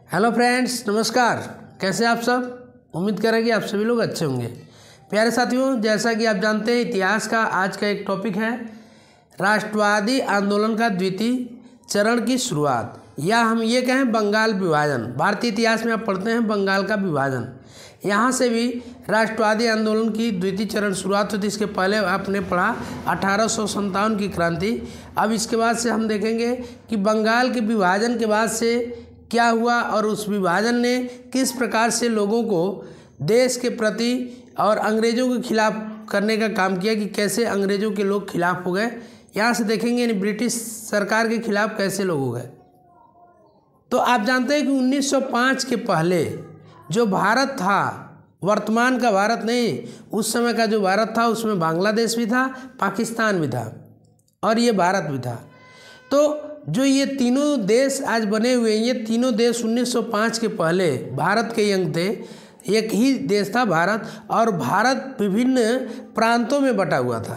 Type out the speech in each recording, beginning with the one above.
Hello friends, नमस्कार। कैसे आप सब? उम्मीद करें कि आप सभी लोग अच्छे होंगे। प्यारे साथियों, जैसा कि आप जानते हैं, इतिहास का आज का एक टॉपिक है राष्ट्रवादी आंदोलन का द्वितीय चरण की शुरुआत, या हम ये कहें बंगाल विभाजन। भारतीय इतिहास में आप पढ़ते हैं बंगाल का विभाजन, यहाँ से भी राष्ट्रवादी आंदोलन की द्वितीय चरण शुरुआत होती। इसके पहले आपने पढ़ा 1857 की क्रांति। अब इसके बाद से हम देखेंगे कि बंगाल के विभाजन के बाद से क्या हुआ और उस विभाजन ने किस प्रकार से लोगों को देश के प्रति और अंग्रेज़ों के खिलाफ करने का काम किया, कि कैसे अंग्रेज़ों के लोग खिलाफ हो गए। यहाँ से देखेंगे यानी ब्रिटिश सरकार के खिलाफ कैसे लोग हो गए। तो आप जानते हैं कि 1905 के पहले जो भारत था, वर्तमान का भारत नहीं, उस समय का जो भारत था उसमें बांग्लादेश भी था, पाकिस्तान भी था और ये भारत भी था। तो जो ये तीनों देश आज बने हुए हैं, ये तीनों देश 1905 के पहले भारत के अंग थे। एक ही देश था भारत, और भारत विभिन्न प्रांतों में बटा हुआ था।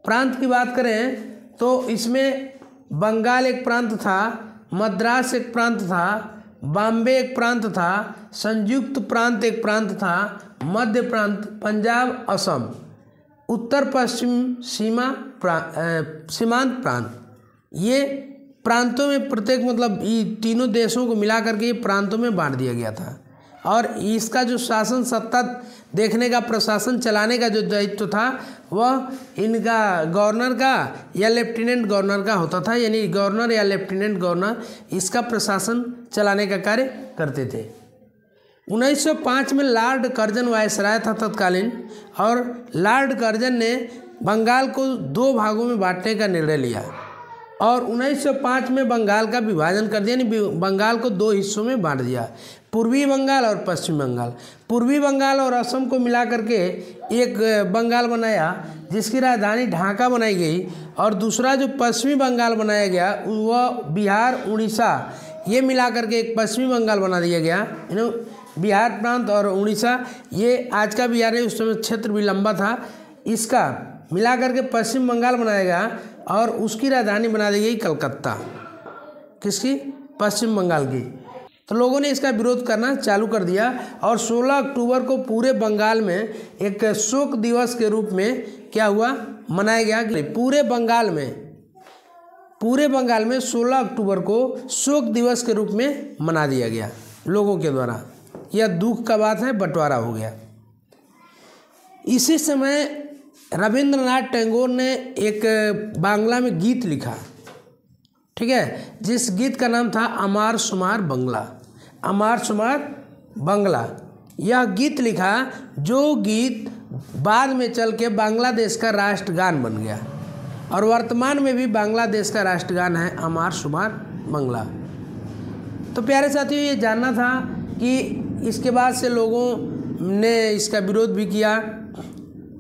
प्रांत की बात करें तो इसमें बंगाल एक प्रांत था, मद्रास एक प्रांत था, बॉम्बे एक प्रांत था, संयुक्त प्रांत एक प्रांत था, मध्य प्रांत पंजाब, असम, उत्तर पश्चिम सीमांत प्रांत। ये प्रांतों में प्रत्येक मतलब ये तीनों देशों को मिला करके ये प्रांतों में बांट दिया गया था। और इसका जो शासन सत्ता देखने का, प्रशासन चलाने का जो दायित्व था वह इनका गवर्नर का या लेफ्टिनेंट गवर्नर का होता था। यानी गवर्नर या लेफ्टिनेंट गवर्नर इसका प्रशासन चलाने का कार्य करते थे। 1905 में लॉर्ड कर्जन वायसराय था तत्कालीन, और लॉर्ड कर्जन ने बंगाल को दो भागों में बांटने का निर्णय लिया और 1905 में बंगाल का विभाजन कर दिया। यानी बंगाल को दो हिस्सों में बांट दिया, पूर्वी बंगाल और पश्चिमी बंगाल। पूर्वी बंगाल और असम को मिला करके एक बंगाल बनाया जिसकी राजधानी ढाका बनाई गई, और दूसरा जो पश्चिमी बंगाल बनाया गया वह बिहार, उड़ीसा, ये मिला करके एक पश्चिमी बंगाल बना दिया गया। बिहार प्रांत और उड़ीसा, ये आज का बिहार है, उस समय क्षेत्र भी लंबा था, इसका मिला करके पश्चिम बंगाल बनाया गया और उसकी राजधानी बना दी गई कलकत्ता। किसकी? पश्चिम बंगाल की। तो लोगों ने इसका विरोध करना चालू कर दिया और 16 अक्टूबर को पूरे बंगाल में एक शोक दिवस के रूप में क्या हुआ, मनाया गया। कि पूरे बंगाल में 16 अक्टूबर को शोक दिवस के रूप में मना दिया गया लोगों के द्वारा। यह दुख का बात है, बंटवारा हो गया। इसी समय रविंद्रनाथ टैगोर ने एक बांग्ला में गीत लिखा, ठीक है, जिस गीत का नाम था अमार सुमार बंगला। अमार सुमार बंगला, यह गीत लिखा जो गीत बाद में चल के बांग्लादेश का राष्ट्रगान बन गया, और वर्तमान में भी बांग्लादेश का राष्ट्रगान है अमार सुमार बंगला। तो प्यारे साथियों, ये जानना था कि इसके बाद से लोगों ने इसका विरोध भी किया।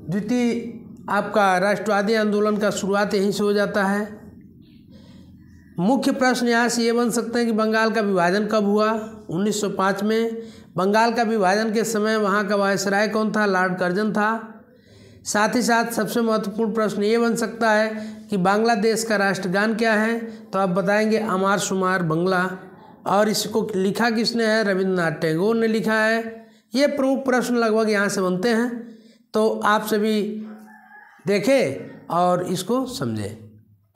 द्वितीय आपका राष्ट्रवादी आंदोलन का शुरुआत यहीं से हो जाता है। मुख्य प्रश्न यहाँ से ये बन सकते हैं कि बंगाल का विभाजन कब हुआ? 1905 में। बंगाल का विभाजन के समय वहाँ का वायसराय कौन था? लॉर्ड कर्जन था। साथ ही साथ सबसे महत्वपूर्ण प्रश्न ये बन सकता है कि बांग्लादेश का राष्ट्रगान क्या है? तो आप बताएंगे अमार सुमार बंगला। और इसको लिखा किसने है? रविंद्रनाथ टैगोर ने लिखा है। ये प्रमुख प्रश्न लगभग यहाँ से बनते हैं। तो आप सभी देखें और इसको समझें।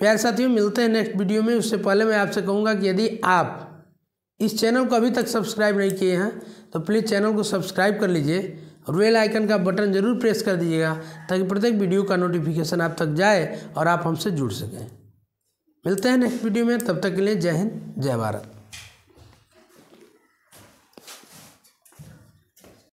प्यारे साथियों, मिलते हैं नेक्स्ट वीडियो में। उससे पहले मैं आपसे कहूँगा कि यदि आप इस चैनल को अभी तक सब्सक्राइब नहीं किए हैं तो प्लीज़ चैनल को सब्सक्राइब कर लीजिए और बेल आइकन का बटन ज़रूर प्रेस कर दीजिएगा, ताकि प्रत्येक वीडियो का नोटिफिकेशन आप तक जाए और आप हमसे जुड़ सकें। मिलते हैं नेक्स्ट वीडियो में, तब तक के लिए जय हिंद, जय भारत।